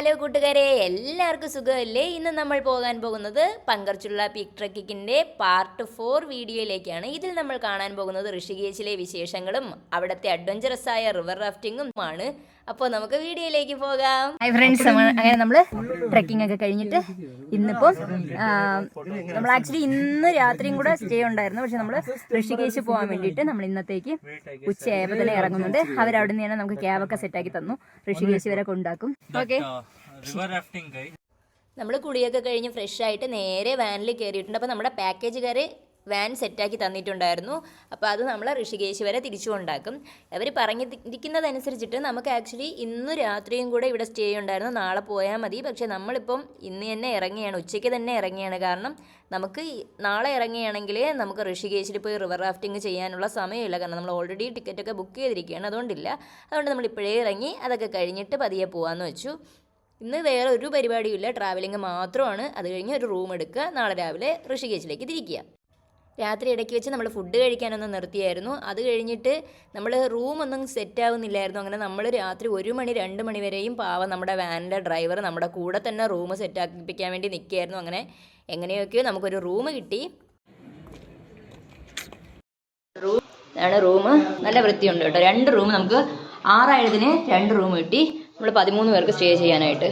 Hello കൂട്ടുകാരെ, എല്ലാവർക്കും സുഖമല്ലേ? ഇന്ന് നമ്മൾ പോകാൻ പോകുന്നത് പങ്കർച്ചുള്ള പീക്ക് ട്രക്കിങ്ങിൻ്റെ പാർട്ട് 4 വീഡിയോയിലേക്കാണ്. ഇതിൽ നമ്മൾ കാണാൻ പോകുന്നത് ഋഷികേശിലെ വിശേഷങ്ങളും അവിടുത്തെ അഡ്വഞ്ചറസ് ആയ റിവർ റാഫ്റ്റിങ്ങും ആണ്. അപ്പോൾ നമുക്ക് വീഡിയോയിലേക്ക് പോകാം. ഹൈ ഫ്രണ്ട്സ്, അങ്ങനെ നമ്മൾ ട്രക്കിംഗ് ഒക്കെ കഴിഞ്ഞിട്ട് ഇന്നിപ്പോൾ നമ്മൾ ആക്ച്വലി ഇന്ന് രാത്രിയും കൂടെ സ്റ്റേ ഉണ്ടായിരുന്നു. പക്ഷെ നമ്മൾ ഋഷികേശ് പോകാൻ വേണ്ടിയിട്ട് നമ്മൾ ഇന്നത്തേക്ക് ഉച്ചയായപ്പോൾ തന്നെ ഇറങ്ങുന്നുണ്ട്. അവരവിടെ നിന്ന് നമുക്ക് ക്യാബൊക്കെ സെറ്റാക്കി തന്നു. ഋഷികേശ് വരെ കൊണ്ടാക്കും. ഓക്കെ, നമ്മൾ കുളിയൊക്കെ കഴിഞ്ഞ് ഫ്രഷ് ആയിട്ട് നേരെ വാനിൽ കയറിയിട്ടുണ്ട്. അപ്പോൾ നമ്മുടെ പാക്കേജുകാർ വാൻ സെറ്റാക്കി തന്നിട്ടുണ്ടായിരുന്നു. അപ്പോൾ അത് നമ്മൾ ഋഷികേശ് വരെ തിരിച്ചു കൊണ്ടാക്കും. അവർ പറഞ്ഞിരിക്കുന്നതനുസരിച്ചിട്ട് നമുക്ക് ആക്ച്വലി ഇന്ന് രാത്രിയും കൂടെ ഇവിടെ സ്റ്റേ ഉണ്ടായിരുന്നു. നാളെ പോയാൽ മതി. പക്ഷേ നമ്മളിപ്പം ഇന്ന് തന്നെ ഇറങ്ങിയാണ്, ഉച്ചയ്ക്ക് തന്നെ ഇറങ്ങിയാണ്. കാരണം നമുക്ക് നാളെ ഇറങ്ങിയാണെങ്കിൽ നമുക്ക് ഋഷികേശിൽ പോയി റിവർ റാഫ്റ്റിംഗ് ചെയ്യാനുള്ള സമയമില്ല. കാരണം നമ്മൾ ഓൾറെഡി ടിക്കറ്റൊക്കെ ബുക്ക് ചെയ്തിരിക്കുകയാണ്. അതുകൊണ്ട് നമ്മൾ ഇപ്പോഴേ ഇറങ്ങി അതൊക്കെ കഴിഞ്ഞിട്ട് പതിയെ പോകാമെന്ന് വെച്ചു. ഇന്ന് വേറെ ഒരു പരിപാടിയില്ല, ട്രാവലിംഗ് മാത്രമാണ്. അത് കഴിഞ്ഞ് ഒരു റൂം എടുക്കുക, നാളെ രാവിലെ ഋഷികേശിലേക്ക് തിരിക്കുക. രാത്രി ഇടയ്ക്ക് വെച്ച് നമ്മൾ ഫുഡ് കഴിക്കാനൊന്ന് നിർത്തിയായിരുന്നു. അത് കഴിഞ്ഞിട്ട് നമ്മൾ റൂമൊന്നും സെറ്റാവുന്നില്ലായിരുന്നു. അങ്ങനെ നമ്മൾ രാത്രി 1 മണി 2 മണി വരെയും പാവം നമ്മുടെ വാനിൻ്റെ ഡ്രൈവർ നമ്മുടെ കൂടെ തന്നെ റൂം സെറ്റാക്കിപ്പിക്കാൻ വേണ്ടി നിൽക്കുകയായിരുന്നു. അങ്ങനെ എങ്ങനെയൊക്കെയോ നമുക്കൊരു റൂം കിട്ടി. ഇതാണ് റൂം. നല്ല വൃത്തിയുണ്ട് കേട്ടോ. 2 റൂം നമുക്ക് 6,000-ന് 2 റൂം കിട്ടി. നമ്മൾ 13 പേർക്ക് സ്റ്റേ ചെയ്യാനായിട്ട്.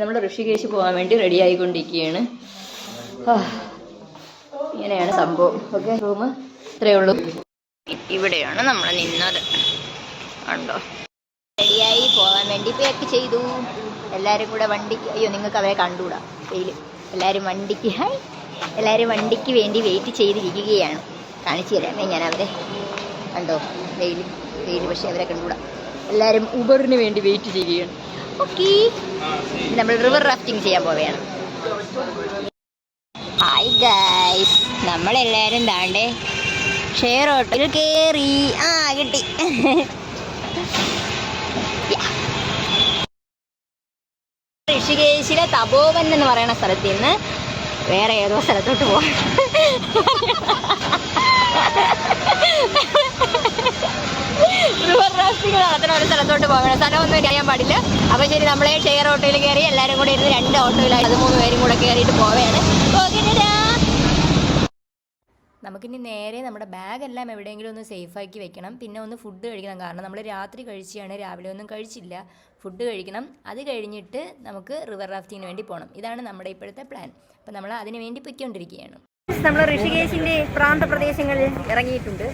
നമ്മൾ ഋഷികേശ് പോകാൻ വേണ്ടി റെഡി ആയിക്കൊണ്ടിരിക്കുകയാണ്. ഇങ്ങനെയാണ് സംഭവം. ഓക്കെ, റൂം ഇത്രയേ ഉള്ളൂ. ഇവിടെയാണ് നമ്മൾ നിന്നത്. ഉണ്ടോ, റെഡിയായി പോകാൻ വേണ്ടി പാക്ക് ചെയ്തു. എല്ലാവരും കൂടെ വണ്ടിക്ക്, അയ്യോ നിങ്ങൾക്ക് അവരെ കണ്ടുകൂടാ, വെയിൽ. എല്ലാവരും വണ്ടിക്ക് വേണ്ടി വെയിറ്റ് ചെയ്തിരിക്കുകയാണ്. കാണിച്ചു തരാമേ ഞാൻ അവരെ. കണ്ടോ, വെയിൽ. പക്ഷേ അവരെ കണ്ടുകൂടാ. എല്ലാവരും ഉബറിന് വേണ്ടി വെയിറ്റ് ചെയ്യുകയാണ്. ഓക്കെ, നമ്മൾ റിവർ റാഫ്റ്റിംഗ് ചെയ്യാൻ പോവുകയാണ്. ഹായ് ഗൈസ്, നമ്മളെല്ലാവരും താണ്ടേ ഷെയർ ഓട്ടോയിൽ കയറി. കിട്ടി. ഋഷികേശിലെ തപോവൻ എന്ന് പറയുന്ന സ്ഥലത്ത് നിന്ന് വേറെ ഏതോ സ്ഥലത്തോട്ട് പോകാം. റിവർ റാഫ്റ്റിംഗ് നടത്തുന്ന ഒരു സ്ഥലത്തോട്ട് പോകണം. സ്ഥലമൊന്നും അറിയാൻ പാടില്ല. അപ്പോൾ ശരി, നമ്മളെ ഷെയർ ഓട്ടോയിൽ കയറി എല്ലാവരും കൂടെ ഇരുന്ന് 2 ഓട്ടോയിലായി 13 പേരും കൂടെ കയറിയിട്ട് പോവുകയാണ്. നമുക്കിനി നേരെ നമ്മുടെ ബാഗെല്ലാം എവിടെയെങ്കിലും ഒന്ന് സേഫാക്കി വെക്കണം. പിന്നെ ഒന്ന് ഫുഡ് കഴിക്കണം. കാരണം നമ്മൾ രാത്രി കഴിച്ചാണ്, രാവിലെ ഒന്നും കഴിച്ചില്ല. ഫുഡ് കഴിക്കണം. അത് കഴിഞ്ഞിട്ട് നമുക്ക് റിവർ റാഫ്റ്റിങ്ങിന് വേണ്ടി പോകണം. ഇതാണ് നമ്മുടെ ഇപ്പോഴത്തെ പ്ലാൻ. അപ്പോൾ നമ്മൾ അതിന് വേണ്ടി പൊയ്ക്കൊണ്ടിരിക്കുകയാണ്. നമ്മൾ ഋഷികേശിൻ്റെ പ്രാന്തപ്രദേശങ്ങളിൽ ഇറങ്ങിയിട്ടുണ്ട്.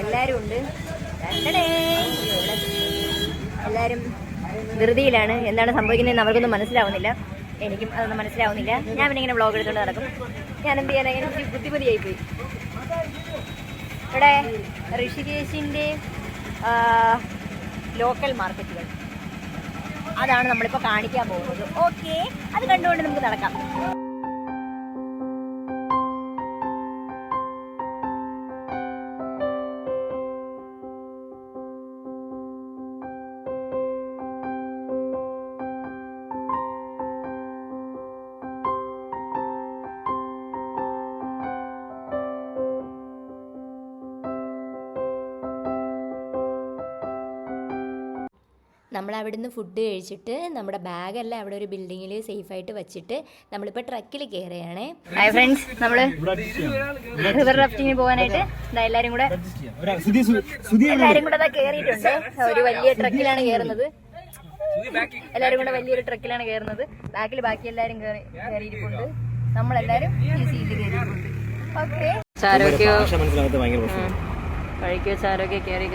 എല്ലാവരും ഉണ്ട്. എല്ലാവരും ധൃതിയിലാണ്. എന്താണ് സംഭവിക്കുന്നതെന്ന് അവർക്കൊന്നും മനസ്സിലാവുന്നില്ല. എനിക്കും അതൊന്നും മനസ്സിലാവുന്നില്ല. ഞാൻ പിന്നെ ഇങ്ങനെ വ്ളോഗ് എടുത്തുകൊണ്ട് നടക്കും. ഞാൻ എന്ത് ചെയ്യാൻ, ഇങ്ങനെ ബുദ്ധിമതിയായിപ്പോയി. ഇവിടെ ഋഷികേശിൻ്റെ ലോക്കൽ മാർക്കറ്റുകൾ, അതാണ് നമ്മളിപ്പോൾ കാണിക്കാൻ പോകുന്നത്. ഓക്കെ, അത് കണ്ടുകൊണ്ട് നമുക്ക് നടക്കാം. നമ്മൾ അവിടുന്ന് ഫുഡ് കഴിച്ചിട്ട് നമ്മുടെ ബാഗെല്ലാം അവിടെ ഒരു ബിൽഡിങ്ങിൽ സേഫായിട്ട് വെച്ചിട്ട് നമ്മളിപ്പോൾ ട്രക്കിൽ കയറുകയാണേ. ഹായ് ഫ്രണ്ട്സ്, നമ്മൾ റിവർ റാഫ്റ്റിങ്ങിന് പോകാനായിട്ട് എല്ലാവരും കൂടെ കയറിയിട്ടുണ്ട്. ഒരു വലിയ ട്രക്കിലാണ് കയറുന്നത്. എല്ലാവരും കൂടെ വലിയൊരു ട്രക്കിലാണ് കയറുന്നത്. ബാക്കിൽ ബാക്കി എല്ലാവരും കയറിയിരിപ്പുണ്ട്. നമ്മളെല്ലാവരും ഈസിയിൽ കയറിയിട്ടുണ്ട്. ഓക്കെ, കഴിക്കോ ചാരൊക്കെ കയറി.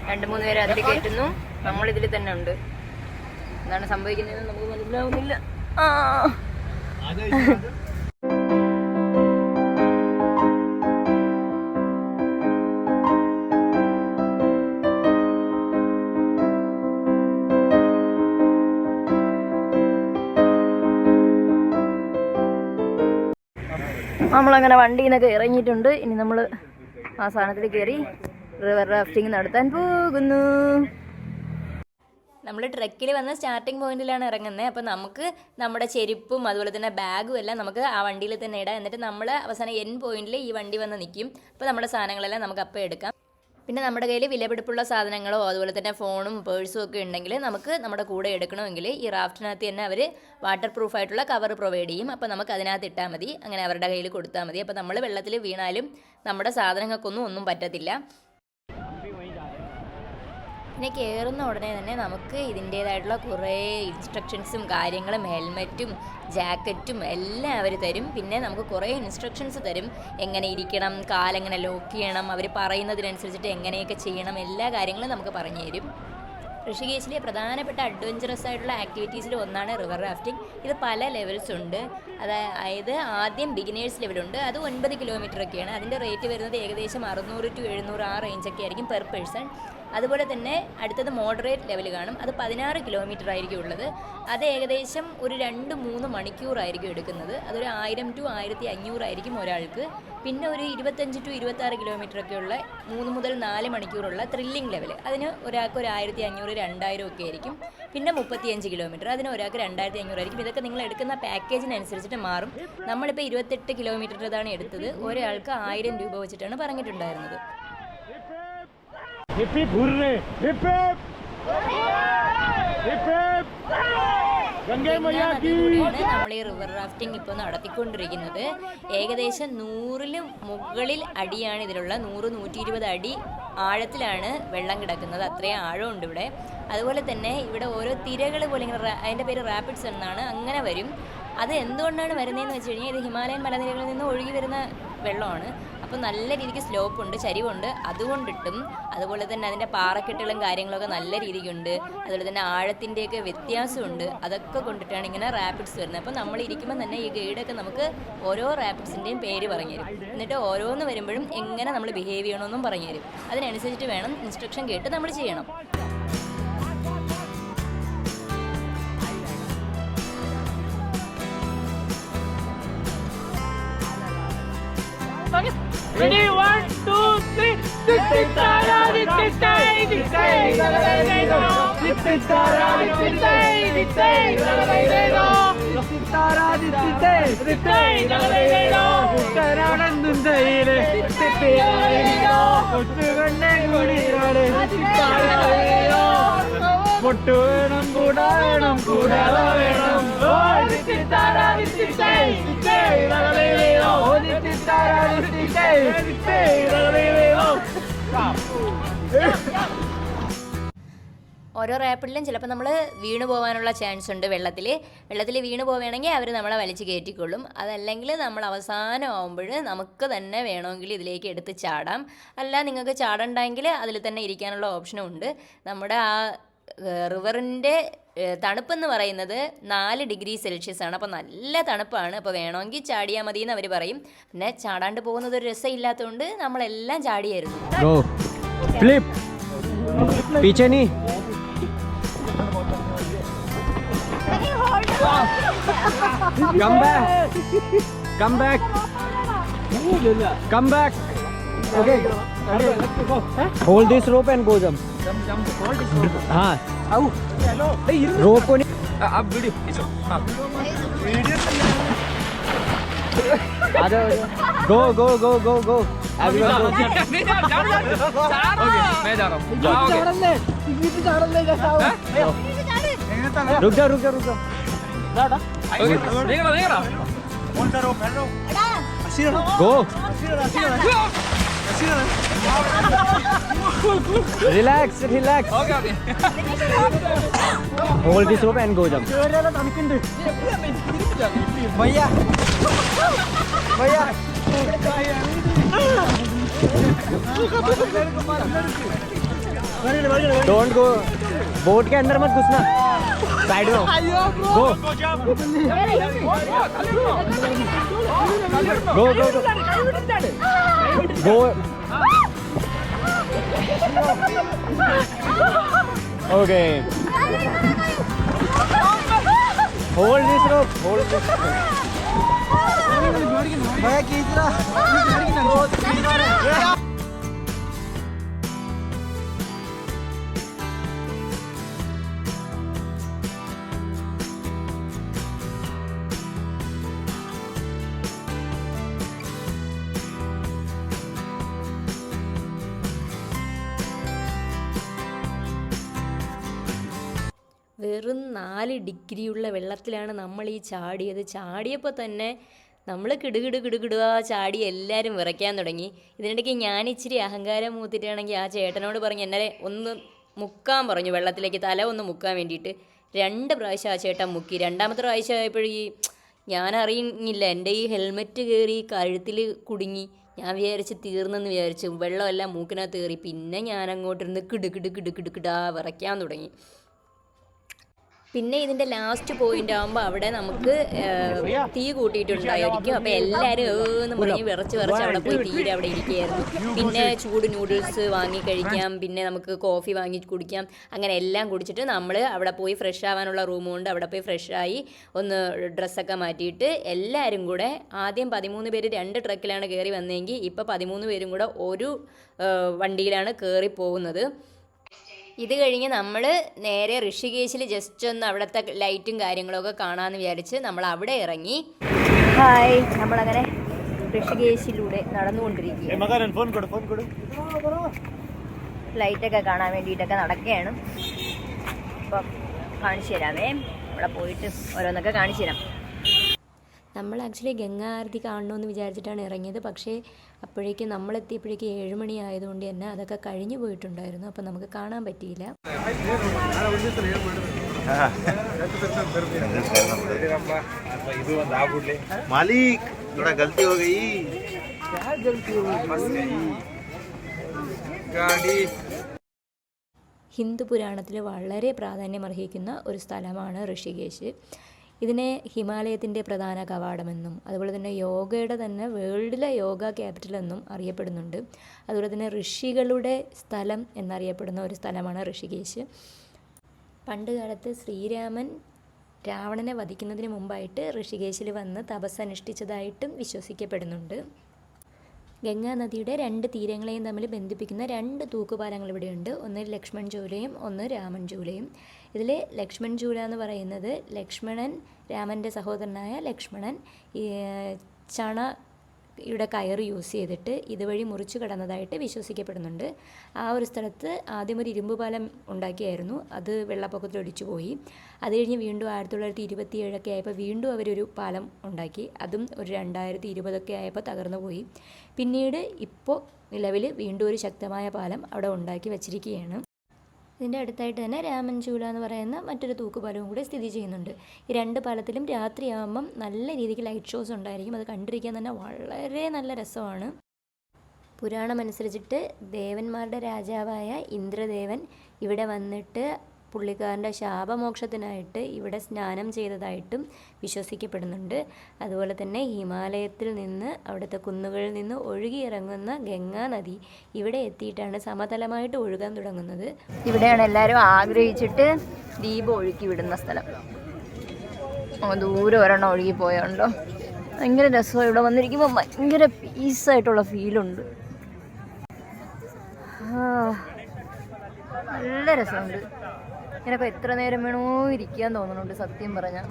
2-3 പേര് അതിൽ കയറ്റുന്നു. നമ്മളിതിൽ തന്നെ ഉണ്ട്. എന്താണ് സംഭവിക്കുന്നതെന്ന് നമുക്ക് മനസ്സിലാവുന്നില്ല. നമ്മളങ്ങനെ വണ്ടിയിൽ നിന്നൊക്കെ ഇറങ്ങിയിട്ടുണ്ട്. ഇനി നമ്മൾ ആ സാധനത്തിൽ കയറി റിവർ റാഫ്റ്റിംഗ് നടത്താൻ പോകുന്നു. നമ്മൾ ട്രക്കിൽ വന്ന സ്റ്റാർട്ടിംഗ് പോയിന്റിലാണ് ഇറങ്ങുന്നത്. അപ്പോൾ നമുക്ക് നമ്മുടെ ചെരുപ്പും അതുപോലെ തന്നെ ബാഗും എല്ലാം നമുക്ക് ആ വണ്ടിയിൽ തന്നെ ഇടാം. എന്നിട്ട് നമ്മൾ അവസാനം എൻ പോയിന്റിൽ ഈ വണ്ടി വന്ന് നിൽക്കും. അപ്പോൾ നമ്മുടെ സാധനങ്ങളെല്ലാം നമുക്ക് അപ്പം എടുക്കാം. പിന്നെ നമ്മുടെ കയ്യിൽ വിലപിടിപ്പുള്ള സാധനങ്ങളോ അതുപോലെ തന്നെ ഫോണും പേഴ്സും ഒക്കെ ഉണ്ടെങ്കിൽ നമുക്ക് നമ്മുടെ കൂടെ എടുക്കണമെങ്കിൽ ഈ റാഫ്റ്റിനകത്ത് തന്നെ അവർ വാട്ടർ പ്രൂഫായിട്ടുള്ള കവർ പ്രൊവൈഡ് ചെയ്യും. അപ്പോൾ നമുക്ക് അതിനകത്ത് ഇട്ടാൽ മതി, അങ്ങനെ അവരുടെ കയ്യിൽ കൊടുത്താൽ മതി. അപ്പോൾ നമ്മൾ വെള്ളത്തിൽ വീണാലും നമ്മുടെ സാധനങ്ങൾക്കൊന്നും പറ്റത്തില്ല. പിന്നെ കയറുന്ന ഉടനെ തന്നെ നമുക്ക് ഇതിൻ്റേതായിട്ടുള്ള കുറേ ഇൻസ്ട്രക്ഷൻസും കാര്യങ്ങളും ഹെൽമെറ്റും ജാക്കറ്റും എല്ലാം അവർ തരും. പിന്നെ നമുക്ക് കുറേ ഇൻസ്ട്രക്ഷൻസ് തരും, എങ്ങനെ ഇരിക്കണം, കാലെങ്ങനെ ലോക്ക് ചെയ്യണം, അവർ പറയുന്നതിനനുസരിച്ചിട്ട് എങ്ങനെയൊക്കെ ചെയ്യണം, എല്ലാ കാര്യങ്ങളും നമുക്ക് പറഞ്ഞു തരും. ഋഷികേശിലെ പ്രധാനപ്പെട്ട അഡ്വഞ്ചറസ് ആയിട്ടുള്ള ആക്ടിവിറ്റീസിൽ ഒന്നാണ് റിവർ റാഫ്റ്റിംഗ്. ഇത് പല ലെവൽസ് ഉണ്ട്. അതായത് ആദ്യം ബിഗിനേഴ്സ് ലെവലുണ്ട്, അത് 9 കിലോമീറ്ററൊക്കെയാണ്. അതിൻ്റെ റേറ്റ് വരുന്നത് ഏകദേശം 600 to 700 ആ റേഞ്ചൊക്കെ ആയിരിക്കും പെർ പേഴ്സൺ. അതുപോലെ തന്നെ അടുത്തത് മോഡറേറ്റ് ലെവൽ കാണും, അത് 16 കിലോമീറ്റർ ആയിരിക്കും ഉള്ളത്. അത് ഏകദേശം ഒരു 2-3 മണിക്കൂറായിരിക്കും എടുക്കുന്നത്. അതൊരു 1000 to 1500 ആയിരിക്കും ഒരാൾക്ക്. പിന്നെ ഒരു 25 to 26 കിലോമീറ്റർ ഒക്കെയുള്ള 3 മുതൽ 4 മണിക്കൂറുള്ള ത്രില്ലിംഗ് ലെവൽ, അതിന് ഒരാൾക്ക് ഒരു 1500 2000 ഒക്കെ ആയിരിക്കും. പിന്നെ 35 കിലോമീറ്റർ, അതിന് ഒരാൾക്ക് 2500 ആയിരിക്കും. ഇതൊക്കെ നിങ്ങൾ എടുക്കുന്ന പാക്കേജിനനുസരിച്ചിട്ട് മാറും. നമ്മളിപ്പോൾ 28 കിലോമീറ്ററിൻ്റെതാണ് എടുത്തത്. ഒരാൾക്ക് 1000 രൂപ വെച്ചിട്ടാണ് പറഞ്ഞിട്ടുണ്ടായിരുന്നത്. നമ്മൾ ഈ റിവർ റാഫ്റ്റിംഗ് ഇപ്പോൾ നടത്തിക്കൊണ്ടിരിക്കുന്നത്. ഏകദേശം 100 മുകളിൽ അടിയാണ് ഇതിലുള്ള. 100-120 അടി ആഴത്തിലാണ് വെള്ളം കിടക്കുന്നത്, അത്രയും ആഴമുണ്ട് ഇവിടെ. അതുപോലെ തന്നെ ഇവിടെ ഓരോ തിരകൾ പോലെ ഇങ്ങനെ, അതിൻ്റെ പേര് റാപ്പിഡ്സ് എന്നാണ്, അങ്ങനെ വരും. അത് എന്തുകൊണ്ടാണ് വരുന്നതെന്ന് വെച്ച് കഴിഞ്ഞാൽ ഇത് ഹിമാലയൻ മലനിരകളിൽ നിന്ന് ഒഴുകി വരുന്ന വെള്ളമാണ്. അപ്പോൾ നല്ല രീതിക്ക് സ്ലോപ്പുണ്ട്, ചരിവുണ്ട്, അതുകൊണ്ടിട്ടും അതുപോലെ തന്നെ അതിൻ്റെ പാറക്കെട്ടുകളും കാര്യങ്ങളൊക്കെ നല്ല രീതിക്കുണ്ട്. അതുപോലെ തന്നെ ആഴത്തിൻ്റെയൊക്കെ വ്യത്യാസമുണ്ട്. അതൊക്കെ കൊണ്ടിട്ടാണ് ഇങ്ങനെ റാപ്പിഡ്സ് വരുന്നത്. അപ്പോൾ നമ്മൾ ഇരിക്കുമ്പോൾ തന്നെ ഈ ഗൈഡൊക്കെ നമുക്ക് ഓരോ റാപ്പിഡ്സിൻ്റെയും പേര് പറഞ്ഞു തരും. എന്നിട്ട് ഓരോന്ന് വരുമ്പോഴും എങ്ങനെ നമ്മൾ ബിഹേവ് ചെയ്യണമെന്നും പറഞ്ഞു തരും. അതിനനുസരിച്ചിട്ട് വേണം ഇൻസ്ട്രക്ഷൻ കേട്ട് നമ്മൾ ചെയ്യണം. Ready, 1, 2, 3. Tara, ഓരോ റാപ്പിഡിലും ചിലപ്പോൾ നമ്മൾ വീണു പോകാനുള്ള ചാൻസ് ഉണ്ട്. വെള്ളത്തിൽ വീണു പോവുകയാണെങ്കിൽ അവർ നമ്മളെ വലിച്ച് കയറ്റിക്കൊള്ളും. അതല്ലെങ്കിൽ നമ്മൾ അവസാനം ആവുമ്പോൾ നമുക്ക് തന്നെ വേണമെങ്കിൽ ഇതിലേക്ക് എടുത്ത് ചാടാം. അല്ല നിങ്ങൾക്ക് ചാടണ്ടെങ്കിൽ അതിൽ തന്നെ ഇരിക്കാനുള്ള ഓപ്ഷനും ഉണ്ട്. നമ്മുടെ ആ റിവറിൻ്റെ തണുപ്പെന്ന് പറയുന്നത് 4 ഡിഗ്രി സെൽഷ്യസ് ആണ്. അപ്പോൾ നല്ല തണുപ്പാണ്. അപ്പോൾ വേണമെങ്കിൽ ചാടിയാൽ മതി എന്ന് അവർ പറയും. പിന്നെ ചാടാണ്ട് പോകുന്നത് ഒരു രസമില്ലാത്തതുകൊണ്ട് നമ്മളെല്ലാം ചാടിയായിരുന്നു. Come back. Okay. Hold this rope and go jump. हाँ. Rope को नहीं. आप video. Go. Everyone go. Okay, मैं जा रहा हूँ. रुक जा. देखेगा. Go. Relax. Okay. Hold this rope and go jump. भैया. Don't go. बोट के अंदर मत घुसना. साइड में. Go. Go. Okay. Hold this rope. भैया खींच रहा. വെറും 4 ഡിഗ്രിയുള്ള വെള്ളത്തിലാണ് നമ്മൾ ഈ ചാടിയപ്പോൾ തന്നെ നമ്മൾ കിടുകിടുക ചാടി എല്ലാവരും വിറയ്ക്കാൻ തുടങ്ങി. ഇതിനിടയ്ക്ക് ഞാൻ ഇച്ചിരി അഹങ്കാരം മൂത്തിട്ടാണെങ്കിൽ ആ ചേട്ടനോട് പറഞ്ഞ് എന്നെ ഒന്ന് മുക്കാൻ പറഞ്ഞു, വെള്ളത്തിലേക്ക് തല ഒന്ന് മുക്കാൻ വേണ്ടിയിട്ട്. 2 പ്രാവശ്യം ആ ചേട്ടൻ മുക്കി. 2ാമത്തെ പ്രാവശ്യം ആയപ്പോഴീ ഞാൻ അറിയുന്നില്ല, എൻ്റെ ഈ ഹെൽമെറ്റ് കയറി കഴുത്തിൽ കുടുങ്ങി. ഞാൻ തീർന്നെന്ന് വിചാരിച്ചു. വെള്ളമെല്ലാം മൂക്കിനകത്ത് കയറി. പിന്നെ ഞാൻ അങ്ങോട്ടിരുന്ന് കിടുകിടാ വിറയ്ക്കാൻ തുടങ്ങി. പിന്നെ ഇതിൻ്റെ ലാസ്റ്റ് പോയിന്റ് ആകുമ്പോൾ അവിടെ നമുക്ക് തീ കൂട്ടിയിട്ടുണ്ടായിരിക്കും. അപ്പോൾ എല്ലാവരും എന്ന് പറഞ്ഞ് വിറച്ച് അവിടെ പോയി തീരെ അവിടെ ഇരിക്കുകയായിരുന്നു. പിന്നെ ചൂട് നൂഡിൽസ് വാങ്ങി കഴിക്കാം, പിന്നെ നമുക്ക് കോഫി വാങ്ങി കുടിക്കാം. അങ്ങനെ എല്ലാം കുടിച്ചിട്ട് നമ്മൾ അവിടെ പോയി ഫ്രഷ് ആവാനുള്ള റൂമുണ്ട്. അവിടെ പോയി ഫ്രഷായി ഒന്ന് ഡ്രസ്സൊക്കെ മാറ്റിയിട്ട് എല്ലാവരും കൂടെ ആദ്യം 13 പേര് 2 ട്രക്കിലാണ് കയറി വന്നതെങ്കിൽ ഇപ്പോൾ 13 പേരും കൂടെ ഒരു വണ്ടിയിലാണ് കയറി പോകുന്നത്. ഇത് കഴിഞ്ഞ് നമ്മൾ നേരെ ഋഷികേശിൽ ജസ്റ്റ് ഒന്ന് അവിടുത്തെ ലൈറ്റും കാര്യങ്ങളൊക്കെ കാണാമെന്ന് വിചാരിച്ച് നമ്മൾ അവിടെ ഇറങ്ങി. ഹായ്, നമ്മളങ്ങനെ ഋഷികേശിലൂടെ നടന്നുകൊണ്ടിരിക്കുകയാണ്. ലൈറ്റൊക്കെ കാണാൻ വേണ്ടിയിട്ടൊക്കെ നടക്കുകയാണ്. അപ്പം കാണിച്ചു തരാമേ, അവിടെ പോയിട്ട് ഓരോന്നൊക്കെ കാണിച്ചു തരാം. നമ്മൾ ആക്ച്വലി ഗംഗാ ആരതി കാണണമെന്ന് വിചാരിച്ചിട്ടാണ് ഇറങ്ങിയത്. പക്ഷേ അപ്പോഴേക്കും നമ്മളെത്തിയപ്പോഴേക്കും 7 മണി ആയതുകൊണ്ട് തന്നെ അതൊക്കെ കഴിഞ്ഞു പോയിട്ടുണ്ടായിരുന്നു. അപ്പം നമുക്ക് കാണാൻ പറ്റിയില്ല. ഹിന്ദു പുരാണത്തിൽ വളരെ പ്രാധാന്യമർഹിക്കുന്ന ഒരു സ്ഥലമാണ് ഋഷികേശ്. ഇതിനെ ഹിമാലയത്തിൻ്റെ പ്രധാന കവാടമെന്നും അതുപോലെ തന്നെ യോഗയുടെ തന്നെ വേൾഡിലെ യോഗ ക്യാപിറ്റൽ എന്നും അറിയപ്പെടുന്നുണ്ട്. അതുപോലെ തന്നെ ഋഷികളുടെ സ്ഥലം എന്നറിയപ്പെടുന്ന ഒരു സ്ഥലമാണ് ഋഷികേശ്. പണ്ട് കാലത്ത് ശ്രീരാമൻ രാവണനെ വധിക്കുന്നതിന് മുമ്പായിട്ട് ഋഷികേശിൽ വന്ന് തപസ്സനുഷ്ഠിച്ചതായിട്ടും വിശ്വസിക്കപ്പെടുന്നുണ്ട്. ഗംഗാ നദിയുടെ 2 തീരങ്ങളെയും തമ്മിൽ ബന്ധിപ്പിക്കുന്ന 2 തൂക്കുപാലങ്ങൾ ഇവിടെയുണ്ട്. ഒന്ന് ലക്ഷ്മൺ ചൂലയും ഒന്ന് രാമൻ ചൂലയും. ഇതിൽ ലക്ഷ്മൺ ചൂല എന്ന് പറയുന്നത് ലക്ഷ്മണൻ, രാമൻ്റെ സഹോദരനായ ലക്ഷ്മണൻ ചണയുടെ കയറ് യൂസ് ചെയ്തിട്ട് ഇതുവഴി മുറിച്ചു കടന്നതായിട്ട് വിശ്വസിക്കപ്പെടുന്നുണ്ട്. ആ ഒരു സ്ഥലത്ത് ആദ്യം ഒരു ഇരുമ്പ് പാലം ഉണ്ടാക്കിയായിരുന്നു. അത് വെള്ളപ്പൊക്കത്തിൽ ഒലിച്ചു പോയി. അത് കഴിഞ്ഞ് വീണ്ടും 1927 ആയപ്പോൾ വീണ്ടും അവരൊരു പാലം ഉണ്ടാക്കി. അതും ഒരു 2020 ആയപ്പോൾ തകർന്നു പോയി. പിന്നീട് ഇപ്പോൾ നിലവിൽ വീണ്ടും ഒരു ശക്തമായ പാലം അവിടെ ഉണ്ടാക്കി വച്ചിരിക്കുകയാണ്. ഇതിൻ്റെ അടുത്തായിട്ട് തന്നെ രാമൻ ചൂല എന്ന് പറയുന്ന മറ്റൊരു തൂക്കുപാലവും കൂടി സ്ഥിതി ചെയ്യുന്നുണ്ട്. ഈ 2 പാലത്തിലും രാത്രിയാകുമ്പം നല്ല രീതിക്ക് ലൈറ്റ് ഷോസ് ഉണ്ടായിരിക്കും. അത് കണ്ടിരിക്കാൻ തന്നെ വളരെ നല്ല രസമാണ്. പുരാണമനുസരിച്ചിട്ട് ദേവന്മാരുടെ രാജാവായ ഇന്ദ്രദേവൻ ഇവിടെ വന്നിട്ട് പുള്ളിക്കാരൻ്റെ ശാപമോക്ഷത്തിനായിട്ട് ഇവിടെ സ്നാനം ചെയ്തതായിട്ടും വിശ്വസിക്കപ്പെടുന്നുണ്ട്. അതുപോലെ തന്നെ ഹിമാലയത്തിൽ നിന്ന് അവിടുത്തെ കുന്നുകളിൽ നിന്ന് ഒഴുകിയിറങ്ങുന്ന ഗംഗാ നദി ഇവിടെ എത്തിയിട്ടാണ് സമതലമായിട്ട് ഒഴുകാൻ തുടങ്ങുന്നത്. ഇവിടെയാണ് എല്ലാവരും ആഗ്രഹിച്ചിട്ട് ദീപം ഒഴുക്കി വിടുന്ന സ്ഥലം. ദൂരെ ഒരെണ്ണം ഒഴുകിപ്പോയുണ്ടോ, ഭയങ്കര രസമാണ്. ഇവിടെ വന്നിരിക്കുമ്പോൾ ഭയങ്കര പീസായിട്ടുള്ള ഫീലുണ്ട്. നല്ല രസമുണ്ട്. ഇങ്ങനൊക്കെ എത്ര നേരം വേണോ ഇരിക്കാൻ തോന്നുന്നുണ്ട് സത്യം പറഞ്ഞാൽ.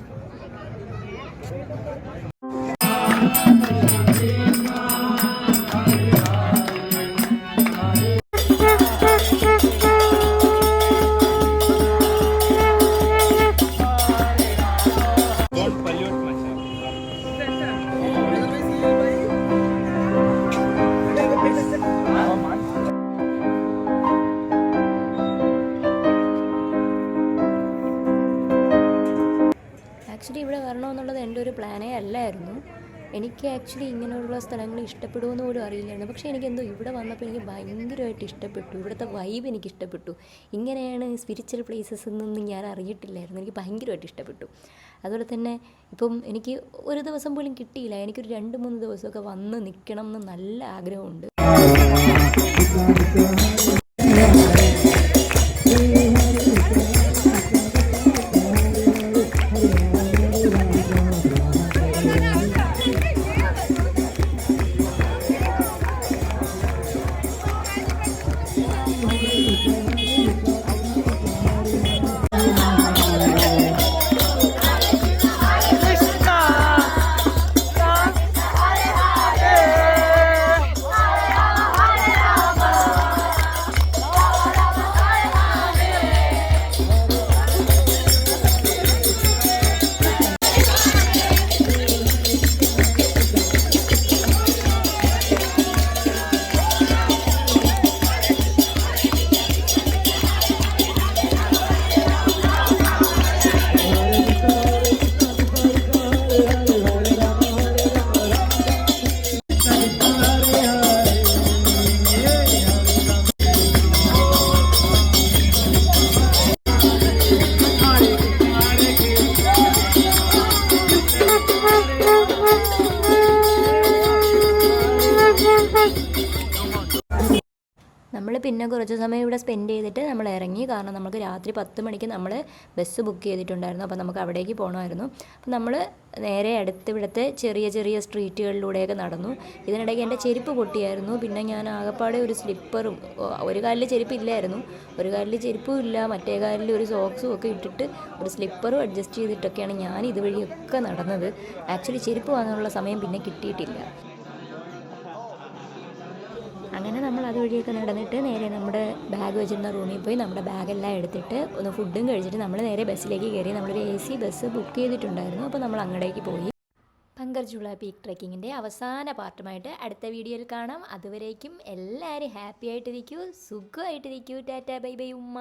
ആക്ച്വലി ഇവിടെ വരണമെന്നുള്ളത് എൻ്റെ ഒരു പ്ലാനേ അല്ലായിരുന്നു. എനിക്ക് ആക്ച്വലി ഇങ്ങനെയുള്ള സ്ഥലങ്ങൾ ഇഷ്ടപ്പെടുമെന്ന് പോലും അറിയില്ലായിരുന്നു. പക്ഷേ എനിക്കെന്തോ ഇവിടെ വന്നപ്പോൾ എനിക്ക് ഭയങ്കരമായിട്ട് ഇഷ്ടപ്പെട്ടു. ഇവിടുത്തെ വൈബ് എനിക്ക് ഇഷ്ടപ്പെട്ടു. ഇങ്ങനെയാണ് സ്പിരിച്വൽ പ്ലേസസ് എന്നൊന്നും ഞാൻ അറിയിട്ടില്ലായിരുന്നു. എനിക്ക് ഭയങ്കരമായിട്ട് ഇഷ്ടപ്പെട്ടു. അതുപോലെ തന്നെ ഇപ്പം എനിക്ക് ഒരു ദിവസം പോലും കിട്ടിയില്ല. എനിക്കൊരു 2-3 ദിവസമൊക്കെ വന്ന് നിൽക്കണം എന്ന് നല്ല ആഗ്രഹമുണ്ട്. പിന്നെ കുറച്ച് സമയം ഇവിടെ സ്പെൻഡ് ചെയ്തിട്ട് നമ്മൾ ഇറങ്ങി. കാരണം നമുക്ക് രാത്രി 10 മണിക്ക് നമ്മൾ ബസ് ബുക്ക് ചെയ്തിട്ടുണ്ടായിരുന്നു. അപ്പോൾ നമുക്ക് അവിടേക്ക് പോകണമായിരുന്നു. അപ്പോൾ നമ്മൾ നേരെ ഇവിടുത്തെ ചെറിയ ചെറിയ സ്ട്രീറ്റുകളിലൂടെയൊക്കെ നടന്നു. ഇതിനിടയ്ക്ക് എൻ്റെ ചെരുപ്പ് പൊട്ടിയായിരുന്നു. പിന്നെ ഞാൻ ആകെപ്പാടെ ഒരു സ്ലിപ്പറും, ഒരു കാലിൽ ചെരുപ്പില്ലായിരുന്നു, ഒരു കാലിൽ ചെരുപ്പും ഇല്ല, മറ്റേ കാലിൽ ഒരു സോക്സും ഒക്കെ ഇട്ടിട്ട് ഒരു സ്ലിപ്പറും അഡ്ജസ്റ്റ് ചെയ്തിട്ടൊക്കെയാണ് ഞാൻ ഇതുവഴിയൊക്കെ നടന്നത്. ആക്ച്വലി ചെരുപ്പ് വാങ്ങാനുള്ള സമയം പിന്നെ കിട്ടിയിട്ടില്ല. അങ്ങനെ നമ്മൾ അതുവഴിയൊക്കെ നടന്നിട്ട് നേരെ നമ്മുടെ ബാഗ് വെച്ചിരുന്ന റൂമിൽ പോയി നമ്മുടെ ബാഗെല്ലാം എടുത്തിട്ട് ഒന്ന് ഫുഡും കഴിച്ചിട്ട് നമ്മൾ നേരെ ബസ്സിലേക്ക് കയറി. നമ്മളൊരു AC ബസ് ബുക്ക് ചെയ്തിട്ടുണ്ടായിരുന്നു. അപ്പോൾ നമ്മൾ അങ്ങോട്ടേക്ക് പോയി. പങ്കർജുള പീക്ക് ട്രെക്കിങ്ങിൻ്റെ അവസാന പാർട്ടുമായിട്ട് അടുത്ത വീഡിയോയിൽ കാണാം. അതുവരേക്കും എല്ലാവരും ഹാപ്പി ആയിട്ടിരിക്കൂ, സുഖമായിട്ടിരിക്കൂ. ടാറ്റാ ബൈ ബൈ ഉമ്മ.